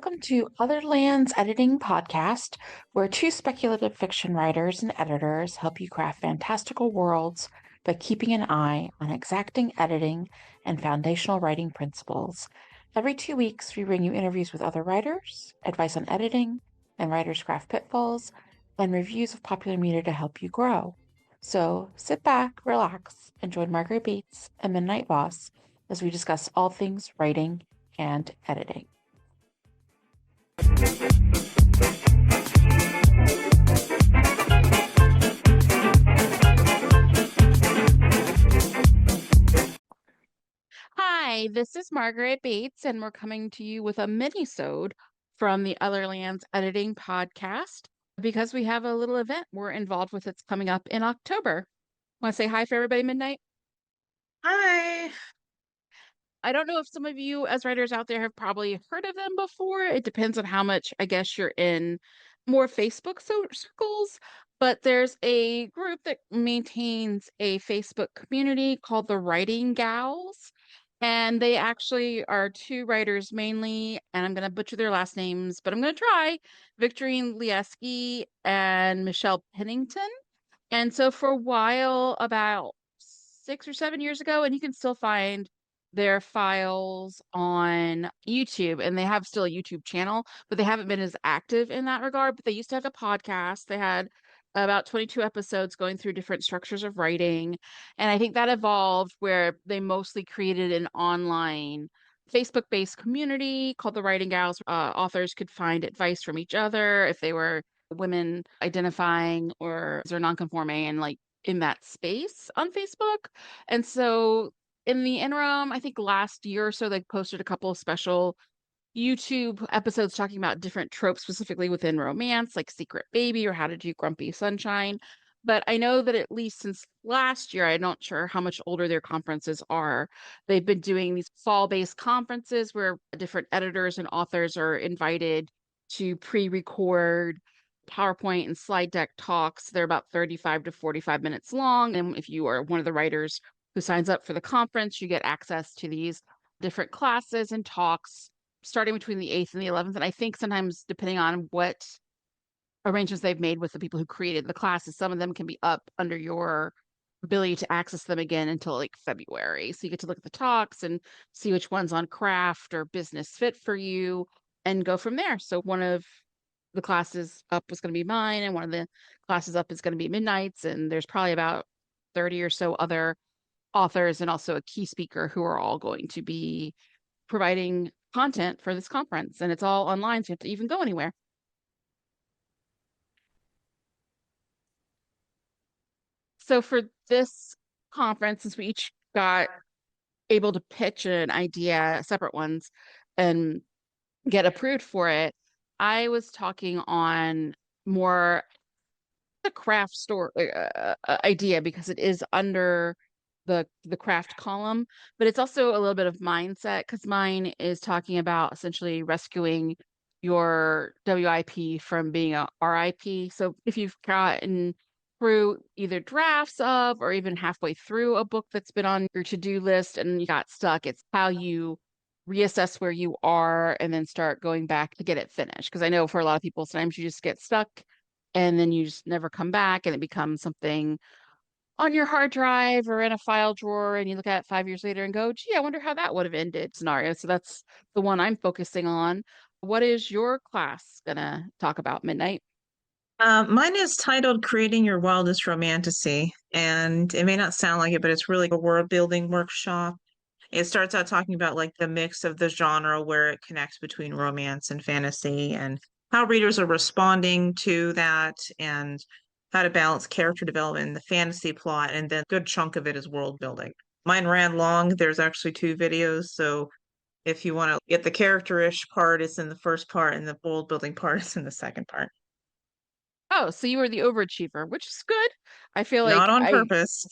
Welcome to Other Lands Editing Podcast, where two speculative fiction writers and editors help you craft fantastical worlds by keeping an eye on exacting editing and foundational writing principles. Every 2 weeks, we bring you interviews with other writers, advice on editing and writers' craft pitfalls, and reviews of popular media to help you grow. So sit back, relax, and join Margaret Bates and Midnight Voss as we discuss all things writing and editing. Hi, this is Margaret Bates, and we're coming to you with a mini-sode from the Other Lands Editing Podcast because we have a little event we're involved with that's coming up in October. Want to say hi for everybody, Midnight? Hi. I don't know if some of you as writers out there have probably heard of them before. It depends on how much, I guess, you're in more Facebook circles, but there's a group that maintains a Facebook community called the Writing Gals. And they actually are two writers mainly, and I'm going to butcher their last names, but I'm going to try Victorine Lieski and Michelle Pennington. And so for a while, about 6 or 7 years ago, and you can still find their files on YouTube, and they have still a YouTube channel, but they haven't been as active in that regard. But they used to have a podcast. They had about 22 episodes going through different structures of writing. And I think that evolved where they mostly created an online Facebook-based community called the Writing Gals. Authors could find advice from each other if they were women identifying or are nonconforming and like in that space on Facebook. And so in the interim, I think last year or so, they posted a couple of special YouTube episodes talking about different tropes, specifically within romance, like Secret Baby or How to Do Grumpy Sunshine. But I know that at least since last year, I'm not sure how much older their conferences are. They've been doing these fall-based conferences where different editors and authors are invited to pre-record PowerPoint and slide deck talks. They're about 35 to 45 minutes long. And if you are one of the writers who signs up for the conference, you get access to these different classes and talks starting between the 8th and the 11th. And I think sometimes, depending on what arrangements they've made with the people who created the classes, some of them can be up under your ability to access them again until like February. So you get to look at the talks and see which one's on craft or business fit for you and go from there. So one of the classes up was going to be mine, and one of the classes up is going to be Midnight's. And there's probably about 30 or so other authors and also a key speaker who are all going to be providing content for this conference. And it's all online, so you have to even go anywhere. So for this conference, since we each got able to pitch an idea, separate ones, and get approved for it, I was talking on more the craft store idea because it is under the craft column, but it's also a little bit of mindset because mine is talking about essentially rescuing your WIP from being a RIP. So if you've gotten through either drafts of or even halfway through a book that's been on your to-do list and you got stuck, it's how you reassess where you are and then start going back to get it finished. Because I know for a lot of people, sometimes you just get stuck and then you just never come back and it becomes something on your hard drive or in a file drawer, and you look at it 5 years later and go, gee, I wonder how that would have ended scenario. So that's the one I'm focusing on. What is your class gonna talk about, Midnight? Mine is titled Creating Your Wildest Romantasy, and it may not sound like it, but it's really a world building workshop. It starts out talking about like the mix of the genre where it connects between romance and fantasy and how readers are responding to that and how to balance character development and the fantasy plot. And then a good chunk of it is world building. Mine ran long. There's actually two videos. So if you want to get the character-ish part, it's in the first part, and the world building part is in the second part. Oh, so you were the overachiever, which is good. I feel Not like on purpose.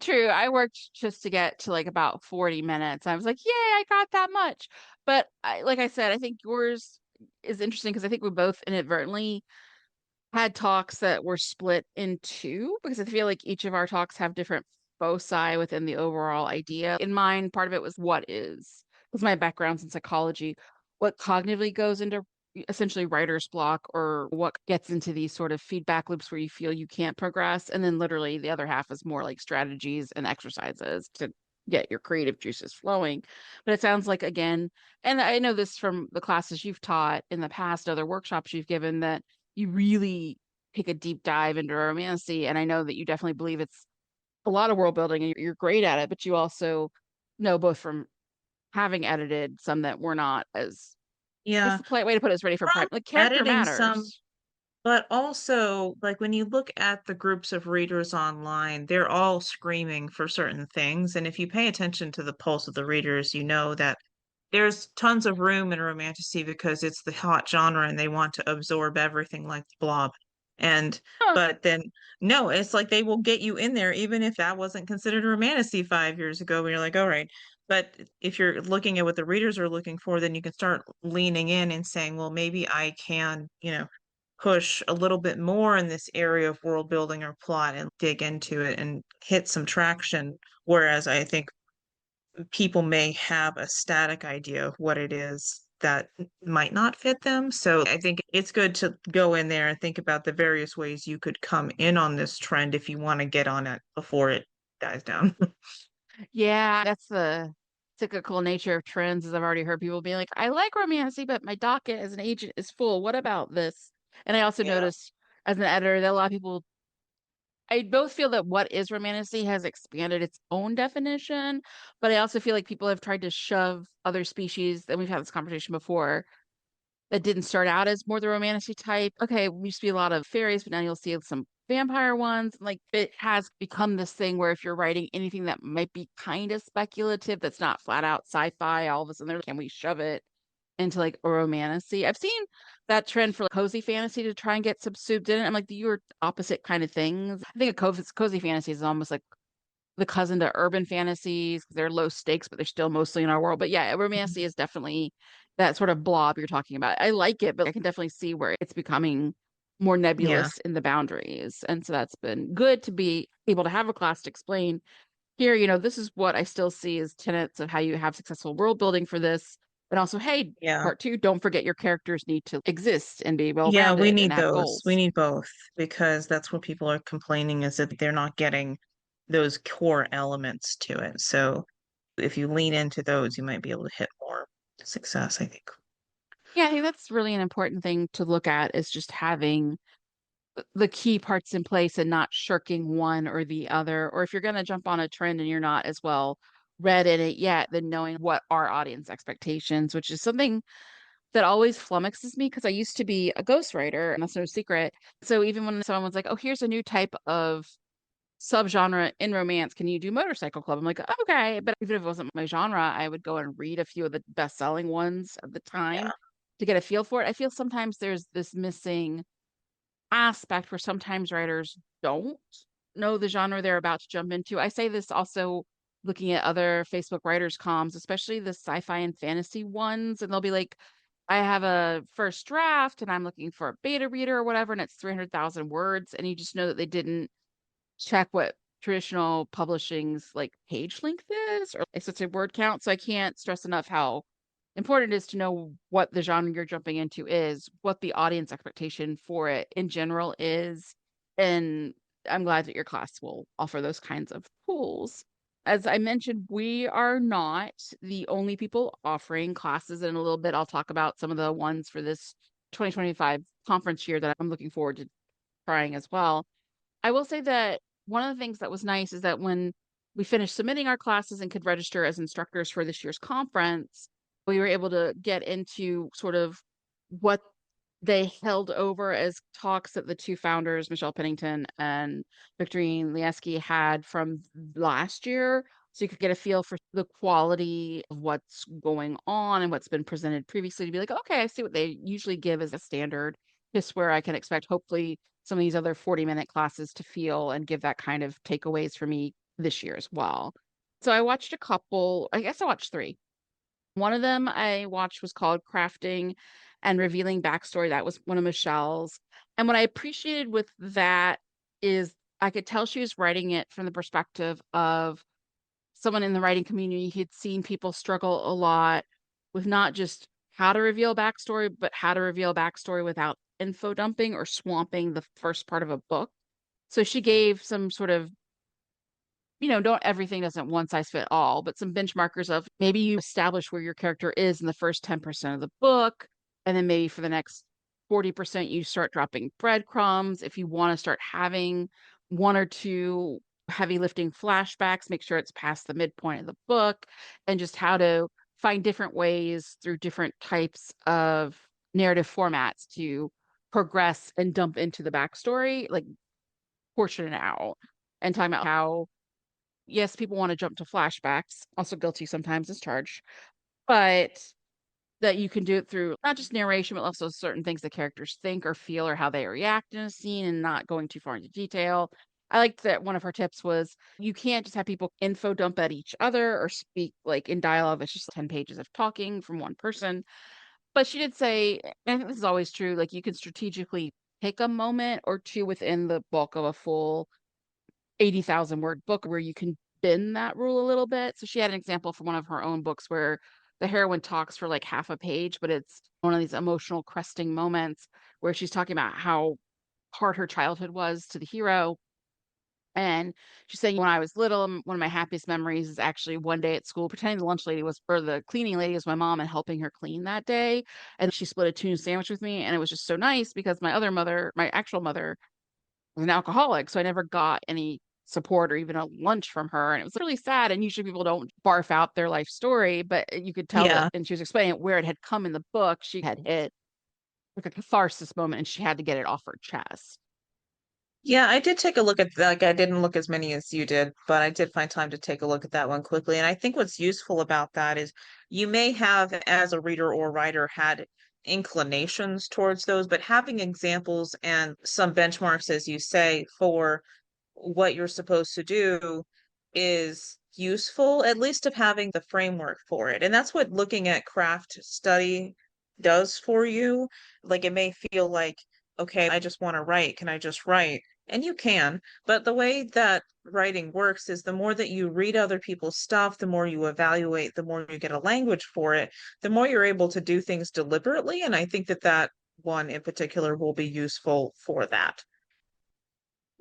true. I worked just to get to like about 40 minutes. I was like, yay, I got that much. But like I said, I think yours is interesting because I think we both inadvertently had talks that were split in two because I feel like each of our talks have different foci within the overall idea. In mine, part of it was what is, because my background's in psychology. what cognitively goes into essentially writer's block or what gets into these sort of feedback loops where you feel you can't progress. And then literally the other half is more like strategies and exercises to get your creative juices flowing. But it sounds like, again, and I know this from the classes you've taught in the past, other workshops you've given, that you really take a deep dive into romancy. And I know that you definitely believe it's a lot of world building and you're great at it, but you also know both from having edited some that were not as, what's Yeah. the polite way to put it, is ready for prime. From Like character editing some, matters. but also, like when you look at the groups of readers online, they're all screaming for certain things. And if you pay attention to the pulse of the readers, you know that there's tons of room in romantasy because it's the hot genre and they want to absorb everything like the blob. And Huh. but then no, it's like they will get you in there even if that wasn't considered romantasy 5 years ago. When you're like, all right. But if you're looking at what the readers are looking for, then you can start leaning in and saying, well, maybe I can, push a little bit more in this area of world building or plot and dig into it and hit some traction. Whereas I think people may have a static idea of what it is that might not fit them. So I think it's good to go in there and think about the various ways you could come in on this trend if you want to get on it before it dies down. Yeah, that's the cyclical nature of trends, as I've already heard people be like, I like romancy, but my docket as an agent is full. What about this? And I also Yeah. noticed as an editor that a lot of people, I both feel that what is romantasy has expanded its own definition, but I also feel like people have tried to shove other species, and we've had this conversation before, that didn't start out as more the romantasy type. Okay, we used to be a lot of fairies, but now you'll see some vampire ones. Like it has become this thing where if you're writing anything that might be kind of speculative, that's not flat out sci-fi, all of a sudden they're like, can we shove it into like a romantasy? I've seen that trend for like, cozy fantasy to try and get subsumed in it. I'm like, you're opposite kind of things. I think a cozy fantasy is almost like the cousin to urban fantasies. They're low stakes, but they're still mostly in our world. But yeah, romancy is definitely that sort of blob you're talking about. I like it, but I can definitely see where it's becoming more Yeah. nebulous in the boundaries. And so that's been good to be able to have a class to explain here, this is what I still see as tenets of how you have successful world building for this. And also, hey, Yeah. part two, don't forget your characters need to exist and be well Yeah, we rounded and need have those. We goals. need both because that's what people are complaining is that they're not getting those core elements to it. So if you lean into those, you might be able to hit more success, I think. Yeah, I think that's really an important thing to look at is just having the key parts in place and not shirking one or the other. Or if you're going to jump on a trend and you're not as well read in it yet, then knowing what are audience expectations, which is something that always flummoxes me because I used to be a ghostwriter, and that's no secret. So even when someone was like, "Oh, here's a new type of subgenre in romance, can you do Motorcycle Club?" I'm like, "Okay," but even if it wasn't my genre, I would go and read a few of the best-selling ones at the time Yeah. to get a feel for it. I feel sometimes there's this missing aspect where sometimes writers don't know the genre they're about to jump into. I say this also looking at other Facebook writers comms, especially the sci-fi and fantasy ones, and they'll be like, I have a first draft and I'm looking for a beta reader or whatever, and it's 300,000 words, and you just know that they didn't check what traditional publishing's like page length is or it's such a word count. So I can't stress enough how important it is to know what the genre you're jumping into is, what the audience expectation for it in general is. And I'm glad that your class will offer those kinds of tools. As I mentioned, we are not the only people offering classes. In a little bit, I'll talk about some of the ones for this 2025 conference year that I'm looking forward to trying as well. I will say that one of the things that was nice is that when we finished submitting our classes and could register as instructors for this year's conference, we were able to get into sort of what they held over as talks that the two founders, Michelle Pennington and Victorine Lieski, had from last year. So you could get a feel for the quality of what's going on and what's been presented previously to be like, okay, I see what they usually give as a standard. Just where I can expect, hopefully, some of these other 40-minute classes to feel and give that kind of takeaways for me this year as well. So I watched a couple, I guess I watched three. One of them I watched was called Crafting and Revealing Backstory. That was one of Michelle's. And what I appreciated with that is I could tell she was writing it from the perspective of someone in the writing community who'd seen people struggle a lot with not just how to reveal backstory, but how to reveal backstory without info dumping or swamping the first part of a book. So she gave some sort of, don't everything doesn't one size fit all, but some benchmarkers of maybe you establish where your character is in the first 10% of the book, and then maybe for the next 40% you start dropping breadcrumbs. If you want to start having one or two heavy lifting flashbacks, make sure it's past the midpoint of the book, and just how to find different ways through different types of narrative formats to progress and dump into the backstory, like portion it out and talking about how yes, people want to jump to flashbacks, also guilty sometimes as charged, but that you can do it through not just narration, but also certain things the characters think or feel or how they react in a scene and not going too far into detail. I liked that one of her tips was you can't just have people info dump at each other or speak like in dialogue. It's just 10 pages of talking from one person. But she did say, and I think this is always true, like you can strategically pick a moment or two within the bulk of a full 80,000 word book where you can bend that rule a little bit. So she had an example from one of her own books where the heroine talks for like half a page, but it's one of these emotional cresting moments where she's talking about how hard her childhood was to the hero. And she's saying, when I was little, one of my happiest memories is actually one day at school, pretending the lunch lady was, or the cleaning lady was my mom and helping her clean that day. And she split a tuna sandwich with me. And it was just so nice because my other mother, my actual mother, was an alcoholic, so I never got any support or even a lunch from her, and it was really sad, and usually people don't barf out their life story, but you could tell that Yeah. and she was explaining it where it had come in the book, she had hit like a catharsis moment, and she had to get it off her chest. Yeah, I did take a look at that. Like, I didn't look as many as you did, but I did find time to take a look at that one quickly. And I think what's useful about that is you may have, as a reader or writer, had inclinations towards those, but having examples and some benchmarks, as you say, for what you're supposed to do is useful, at least of having the framework for it. And that's what looking at craft study does for you. Like it may feel like, okay, I just want to write. Can I just write? And you can, but the way that writing works is the more that you read other people's stuff, the more you evaluate, the more you get a language for it, the more you're able to do things deliberately. And I think that that one in particular will be useful for that.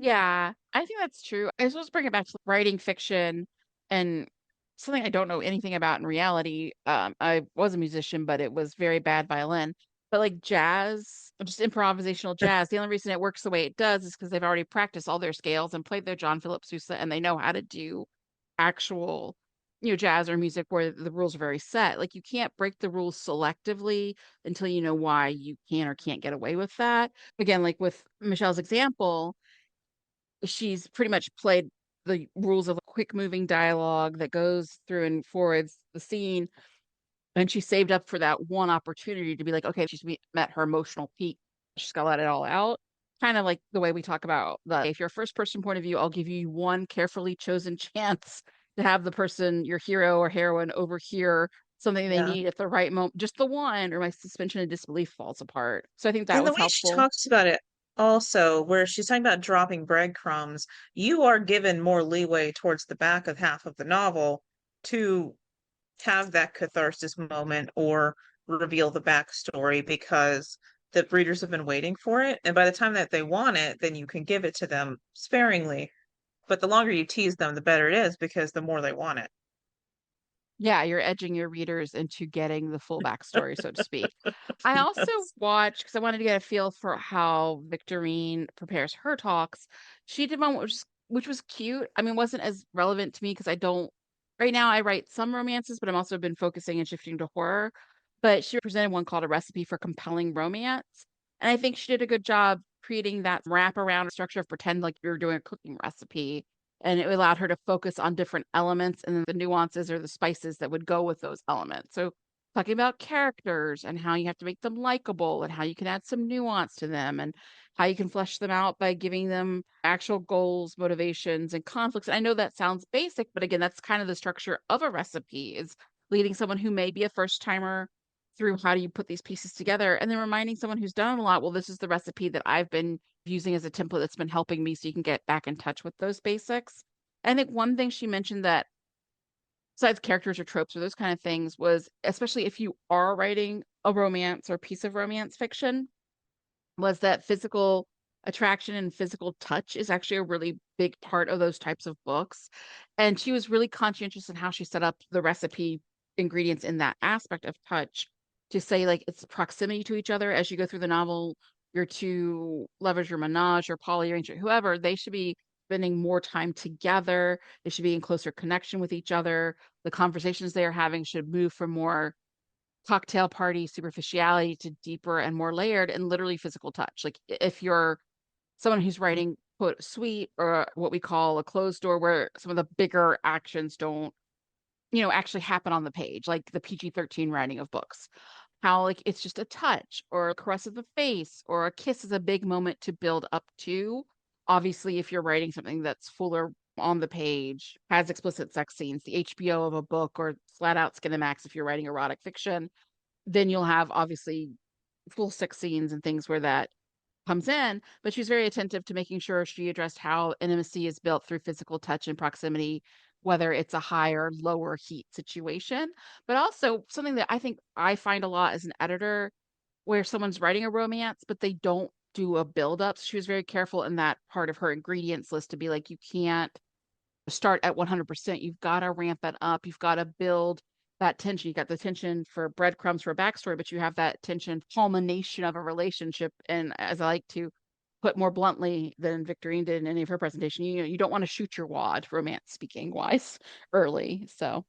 Yeah, I think that's true. I suppose bring it back to writing fiction and something I don't know anything about in reality. I was a musician, but it was very bad violin. But like jazz, just improvisational jazz, the only reason it works the way it does is because they've already practiced all their scales and played their John Philip Sousa, and they know how to do actual, jazz or music where the rules are very set. Like you can't break the rules selectively until you know why you can or can't get away with that. Again, like with Michelle's example, she's pretty much played the rules of quick moving dialogue that goes through and forwards the scene. And she saved up for that one opportunity to be like, okay, she's met her emotional peak. She's got to let it all out. Kind of like the way we talk about the if you're a first person point of view, I'll give you one carefully chosen chance to have the person, your hero or heroine, overhear something they Yeah. need at the right moment, just the one, or my suspension of disbelief falls apart. So I think that And the was way she helpful. talks about it also, where she's talking about dropping breadcrumbs, you are given more leeway towards the back of half of the novel to have that catharsis moment or reveal the backstory because the readers have been waiting for it. And by the time that they want it, then you can give it to them sparingly. But the longer you tease them, the better it is because the more they want it. Yeah, you're edging your readers into getting the full backstory, so to speak. I also watched because I wanted to get a feel for how Victorine prepares her talks. She did one which was cute. I mean, wasn't as relevant to me because I don't right now I write some romances, but I'm also been focusing and shifting to horror. But she presented one called A Recipe for Compelling Romance. And I think she did a good job creating that wraparound structure of pretend like you're doing a cooking recipe, and it allowed her to focus on different elements and then the nuances or the spices that would go with those elements. So talking about characters and how you have to make them likable and how you can add some nuance to them and how you can flesh them out by giving them actual goals, motivations, and conflicts. And I know that sounds basic, but again, that's kind of the structure of a recipe is leading someone who may be a first timer through how do you put these pieces together and then reminding someone who's done a lot, well, this is the recipe that I've been using as a template that's been helping me so you can get back in touch with those basics. I think one thing she mentioned that besides characters or tropes or those kind of things, was especially if you are writing a romance or piece of romance fiction, was that physical attraction and physical touch is actually a really big part of those types of books. And she was really conscientious in how she set up the recipe ingredients in that aspect of touch to say, like, it's proximity to each other as you go through the novel. Your two lovers, your menage, your polyarrangement, whoever, they should be spending more time together. They should be in closer connection with each other. The conversations they are having should move from more cocktail party superficiality to deeper and more layered and literally physical touch. Like if you're someone who's writing quote sweet or what we call a closed door where some of the bigger actions don't, actually happen on the page, like the PG-13 writing of books. How like it's just a touch or a caress of the face or a kiss is a big moment to build up to. Obviously, if you're writing something that's fuller on the page, has explicit sex scenes, the HBO of a book or flat out Skinemax if you're writing erotic fiction, then you'll have obviously full sex scenes and things where that comes in, but she's very attentive to making sure she addressed how intimacy is built through physical touch and proximity, whether it's a higher, lower heat situation. But also something that I think I find a lot as an editor where someone's writing a romance, but they don't do a build up. So she was very careful in that part of her ingredients list to be like, you can't start at 100%. You've got to ramp it up. You've got to build that tension. You got the tension for breadcrumbs for a backstory, but you have that tension culmination of a relationship. And as I like to put more bluntly than Victorine did in any of her presentation, you don't want to shoot your wad, romance speaking wise, early. So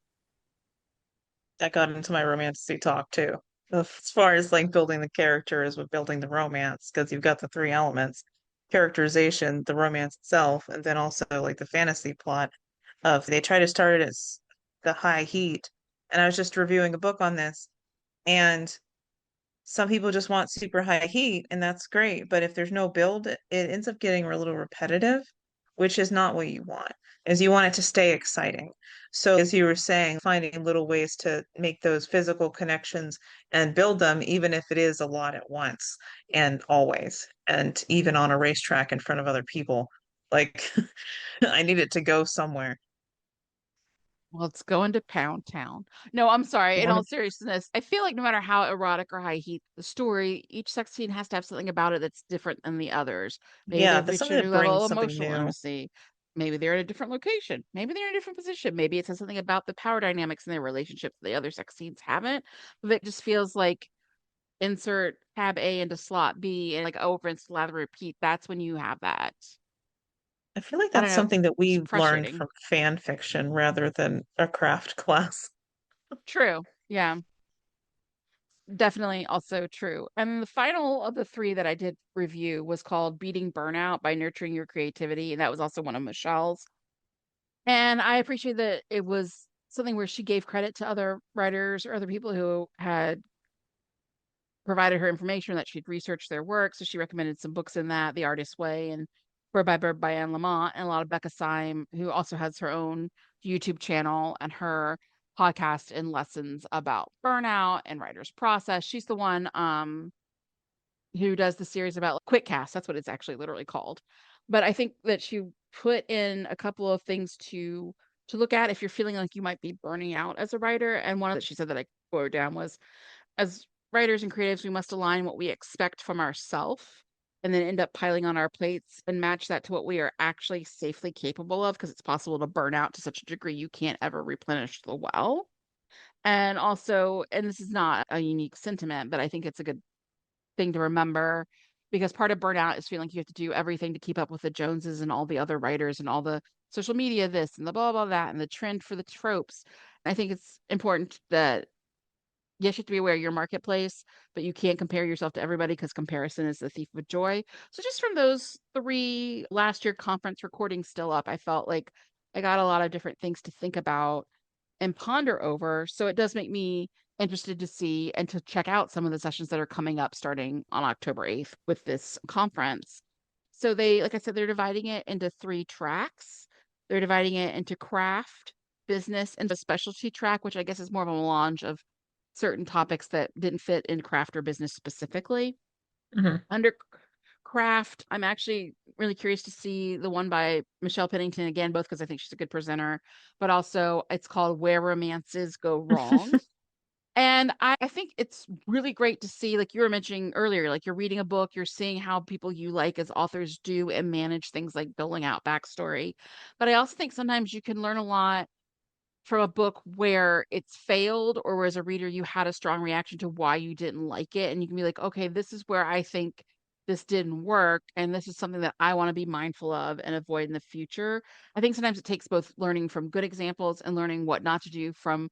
That got into my romantic talk too. As far as like building the characters with building the romance, because you've got the three elements, characterization, the romance itself, and then also like the fantasy plot of they try to start it as the high heat. And I was just reviewing a book on this, and some people just want super high heat, and that's great. But if there's no build, it ends up getting a little repetitive, which is not what you want, is you want it to stay exciting. So as you were saying, finding little ways to make those physical connections and build them, even if it is a lot at once and always, and even on a racetrack in front of other people. Like I need it to go somewhere. well, it's going to Pound Town. No, I'm sorry. In all One, seriousness, I feel like no matter how erotic or high heat the story, each sex scene has to have something about it that's different than the others. Maybe yeah, they've that's reached something a new that level brings of something emotional new. intimacy. Maybe they're in a different location. Maybe they're in a different position. Maybe it says something about the power dynamics in their relationship that the other sex scenes haven't. But it just feels like insert tab A into slot B and like over and slather repeat. That's when you have that. I feel like I don't that's know. something that It's we've learned frustrating. from fan fiction rather than a craft class. True. Yeah. Definitely also true. And the final of the three that I did review was called Beating Burnout by Nurturing Your Creativity. And that was also one of Michelle's. And I appreciate that it was something where she gave credit to other writers or other people who had provided her information that she'd researched their work. So she recommended some books in that, The Artist's Way and Bird by Anne Lamott, and a lot of Becca Syme, who also has her own YouTube channel and her podcast and lessons about burnout and writer's process. She's the one who does the series about quick cast. That's what it's actually literally called. But I think that she put in a couple of things to look at if you're feeling like you might be burning out as a writer. And one that she said that I wrote down was, as writers and creatives, we must align what we expect from ourselves and then end up piling on our plates and match that to what we are actually safely capable of, because it's possible to burn out to such a degree you can't ever replenish the well. And also, and this is not a unique sentiment, but I think it's a good thing to remember, because part of burnout is feeling like you have to do everything to keep up with the Joneses and all the other writers and all the social media this and the blah blah that and the trend for the tropes. I think it's important that yes, you have to be aware of your marketplace, but you can't compare yourself to everybody because comparison is the thief of joy. So just from those three last year conference recordings still up, I felt like I got a lot of different things to think about and ponder over. So it does make me interested to see and to check out some of the sessions that are coming up starting on October 8th with this conference. So they, like I said, they're dividing it into three tracks. They're dividing it into craft, business, and a specialty track, which I guess is more of a melange of certain topics that didn't fit in craft or business specifically. Mhm. Under craft, I'm actually really curious to see the one by Michelle Pennington again, both because I think she's a good presenter, but also it's called Where Romances Go Wrong. And I think it's really great to see, like you were mentioning earlier, like you're reading a book, you're seeing how people you like as authors do and manage things like building out backstory. But I also think sometimes you can learn a lot from a book where it's failed or where as a reader you had a strong reaction to why you didn't like it. And you can be like, okay, this is where I think this didn't work. And this is something that I want to be mindful of and avoid in the future. I think sometimes it takes both learning from good examples and learning what not to do from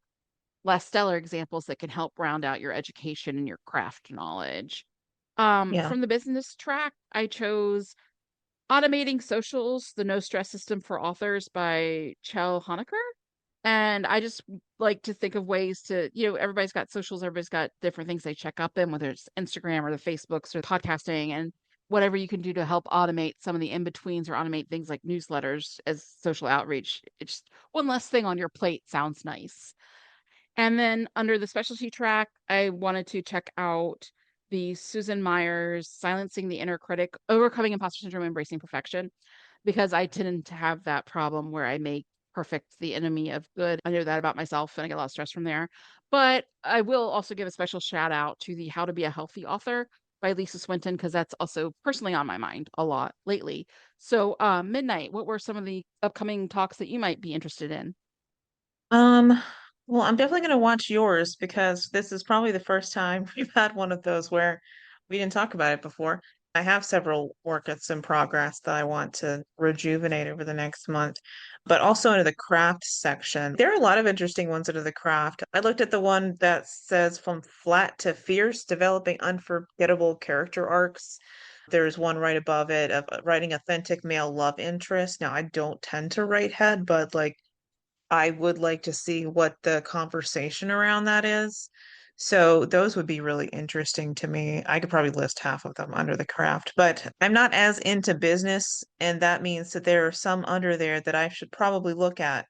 less stellar examples that can help round out your education and your craft knowledge. Yeah. From the business track, I chose Automating Socials, the No Stress System for Authors by Chell Honaker. And I just like to think of ways to, everybody's got socials, everybody's got different things they check up in, whether it's Instagram or the Facebooks or podcasting, and whatever you can do to help automate some of the in-betweens or automate things like newsletters as social outreach. It's just one less thing on your plate sounds nice. And then under the specialty track, I wanted to check out the Susan Myers Silencing the Inner Critic, Overcoming Imposter Syndrome, Embracing Perfection, because I tend to have that problem where I make perfect the enemy of good. I know that about myself and I get a lot of stress from there. But I will also give a special shout out to the How to Be a Healthy Author by Lisa Swinton, because that's also personally on my mind a lot lately. So, Midnight, what were some of the upcoming talks that you might be interested in? Um, well, I'm definitely going to watch yours because this is probably the first time we've had one of those where we didn't talk about it before. I have several workouts in progress that I want to rejuvenate over the next month, but also into the craft section. There are a lot of interesting ones under the craft. I looked at the one that says From Flat to Fierce, Developing Unforgettable Character Arcs. There's one right above it of writing authentic male love interest. Now, I don't tend to write head, but like I would like to see what the conversation around that is. So those would be really interesting to me. I could probably list half of them under the craft, but I'm not as into business, and that means that there are some under there that I should probably look at.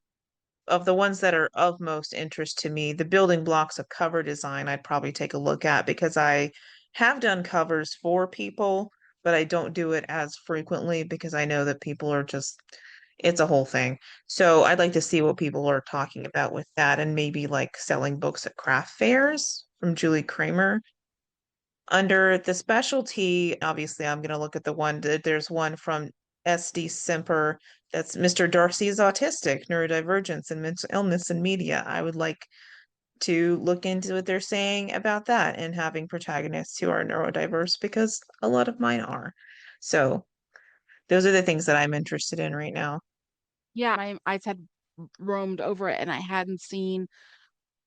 Of the ones that are of most interest to me, the building blocks of cover design, I'd probably take a look at because I have done covers for people, but I don't do it as frequently because I know that people are just, it's a whole thing. So I'd like to see what people are talking about with that and maybe like selling books at craft fairs from Julie Kramer. Under the specialty, obviously, I'm going to look at the one that there's one from SD Semper that's Mr. Darcy's Autistic, Neurodivergence, and Mental Illness in Media. I would like to look into what they're saying about that and having protagonists who are neurodiverse because a lot of mine are. So those are the things that I'm interested in right now. Yeah, my eyes had roamed over it and I hadn't seen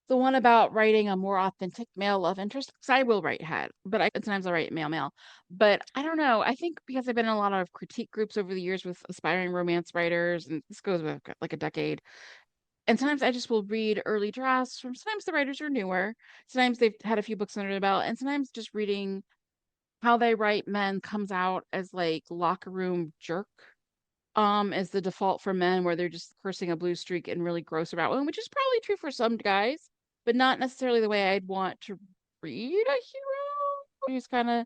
the one about writing a more authentic male love interest. Because I will write head, but sometimes I write male male. But I don't know. I think because I've been in a lot of critique groups over the years with aspiring romance writers, and this goes back like a decade. And sometimes I just will read early drafts from sometimes the writers are newer. Sometimes they've had a few books under their belt, and sometimes just reading how they write men comes out as like locker room jerk is the default for men where they're just cursing a blue streak and really gross about women, which is probably true for some guys, but not necessarily the way I'd want to read a hero who's kind of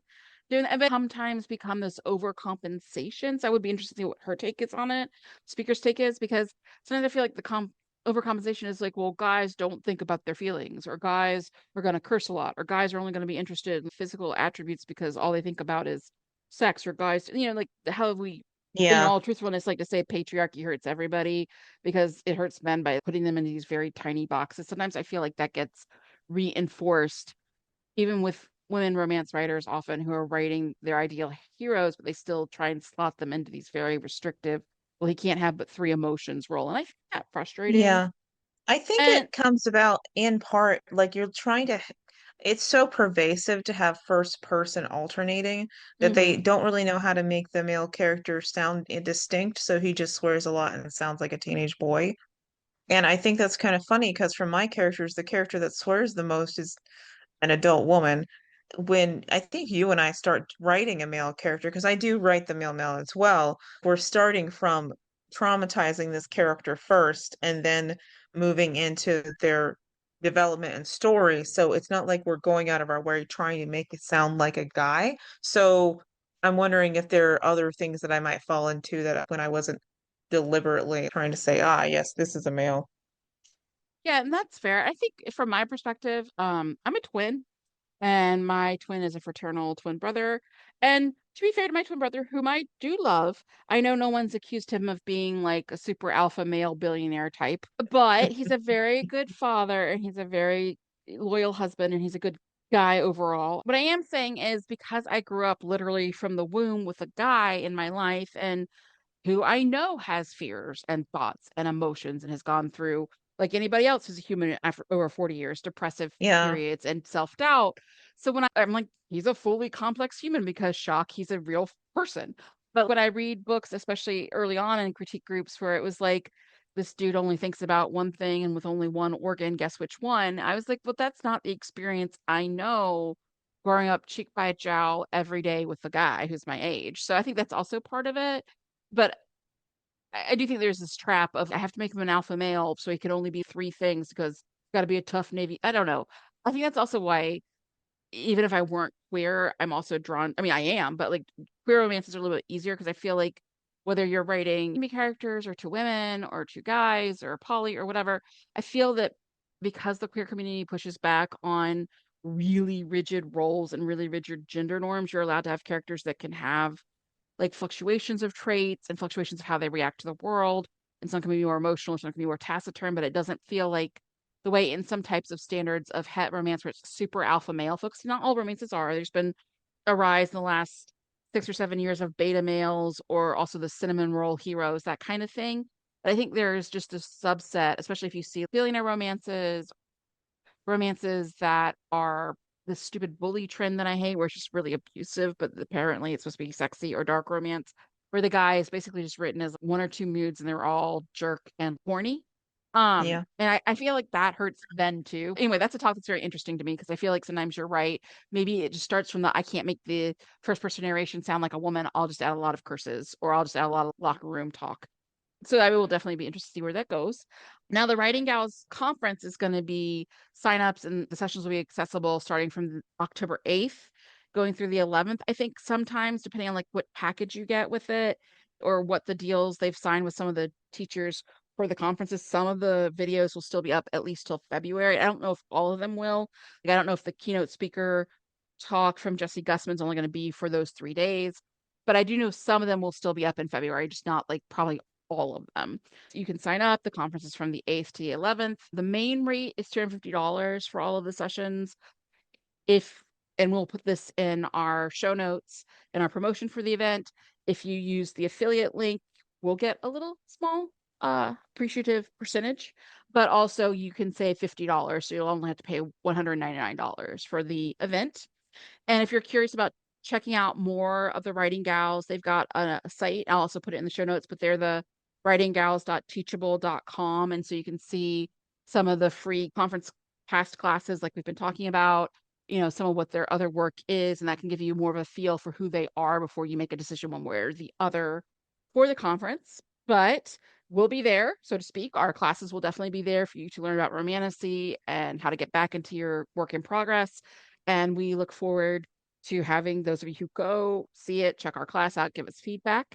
doing that. But sometimes become this overcompensation. So I would be interested to see what her take is on it, speaker's take is, because sometimes I feel like the overcompensation is like, well, guys don't think about their feelings, or guys are going to curse a lot, or guys are only going to be interested in physical attributes because all they think about is sex, or guys, like how have we in Yeah. all truthfulness, like to say patriarchy hurts everybody because it hurts men by putting them in these very tiny boxes. Sometimes I feel like that gets reinforced, even with women romance writers often who are writing their ideal heroes, but they still try and slot them into these very restrictive, well, he can't have but three emotions role. And I find that frustrating. Yeah. I think And it comes about in part like you're trying to, it's so pervasive to have first person alternating that they mhm. don't really know how to make the male character sound distinct. So he just swears a lot and sounds like a teenage boy. And I think that's kind of funny because for my characters, the character that swears the most is an adult woman. When I think you and I start writing a male character, because I do write the male as well, we're starting from traumatizing this character first and then moving into their development and story. So it's not like we're going out of our way trying to make it sound like a guy. So I'm wondering if there are other things that I might fall into that when I wasn't deliberately trying to say, ah, yes, this is a male. Yeah, and that's fair. I think from my perspective, I'm a twin, and my twin is a fraternal twin brother. And to be fair to my twin brother, whom I do love, I know no one's accused him of being like a super alpha male billionaire type, but he's a very good father and he's a very loyal husband and he's a good guy overall. What I am saying is because I grew up literally from the womb with a guy in my life and who I know has fears and thoughts and emotions and has gone through, like anybody else who's a human after over 40 years, depressive Yeah, periods and self-doubt. So when I'm like, he's a fully complex human because shock, he's a real person. But when I read books, especially early on in critique groups, where it was like, this dude only thinks about one thing and with only one organ, guess which one? I was like, well, that's not the experience I know growing up cheek by jowl every day with the guy who's my age. So I think that's also part of it. But I do think there's this trap of I have to make him an alpha male so he can only be three things because he's got to be a tough Navy. I don't know. I think that's also why, even if I weren't queer, I'm also drawn. I mean, I am, but like queer romances are a little bit easier because I feel like whether you're writing female characters or two women or two guys or poly or whatever, I feel that because the queer community pushes back on really rigid roles and really rigid gender norms, you're allowed to have characters that can have like fluctuations of traits and fluctuations of how they react to the world. And some can be more emotional, some can be more taciturn, but it doesn't feel like the way in some types of standards of het romance where it's super alpha male focused. Not all romances are. There's been a rise in the last 6 or 7 years of beta males or also the cinnamon roll heroes, that kind of thing. But I think there's just a subset, especially if you see billionaire romances that are the stupid bully trend that I hate, where it's just really abusive, but apparently it's supposed to be sexy, or dark romance, where the guy is basically just written as one or two moods and they're all jerk and horny. yeah. And I feel like that hurts then too. Anyway, that's a talk that's very interesting to me because I feel like sometimes you're right. Maybe it just starts from the I can't make the first person narration sound like a woman. I'll just add a lot of curses or I'll just add a lot of locker room talk. So I will definitely be interested to see where that goes. Now, the Writing Gals conference is going to be signups and the sessions will be accessible starting from October 8th, going through the 11th. I think sometimes, depending on like what package you get with it or what the deals they've signed with some of the teachers for the conferences, some of the videos will still be up at least till February. I don't know if all of them will. Like, I don't know if the keynote speaker talk from Jesse Gussman's only going to be for those 3 days. But I do know some of them will still be up in February, just not like probably all of them. You can sign up. The conference is from the 8th to the 11th. The main rate is $250 for all of the sessions. If, and we'll put this in our show notes in our promotion for the event. If you use the affiliate link, we'll get a little small appreciative percentage, but also you can save $50. So you'll only have to pay $199 for the event. And if you're curious about checking out more of the Writing Gals, they've got a site. I'll also put it in the show notes, but they're the writinggals.teachable.com. And so you can see some of the free conference past classes like we've been talking about, some of what their other work is, and that can give you more of a feel for who they are before you make a decision one way or the other for the conference. But we'll be there, so to speak. Our classes will definitely be there for you to learn about romantasy and how to get back into your work in progress. And we look forward to having those of you who go see it, check our class out, give us feedback.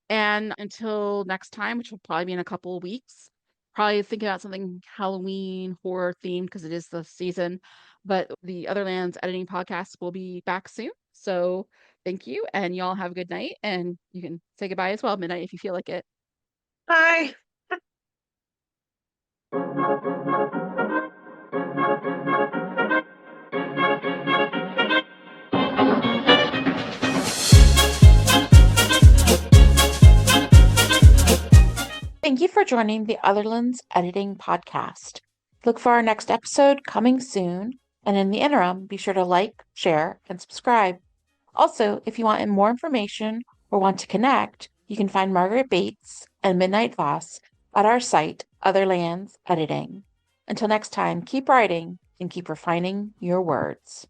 And until next time, which will probably be in a couple of weeks, probably think about something Halloween horror themed because it is the season. But the Otherlands editing podcast will be back soon. So thank you, and y'all have a good night. And you can say goodbye as well, midnight, if you feel like it. Hi. Thank you for joining the Otherlands Editing Podcast. Look for our next episode coming soon, and in the interim, be sure to like, share, and subscribe. Also, if you want more information or want to connect, you can find Margaret Bates and Midnight Voss at our site, Otherlands Editing. Until next time, keep writing and keep refining your words.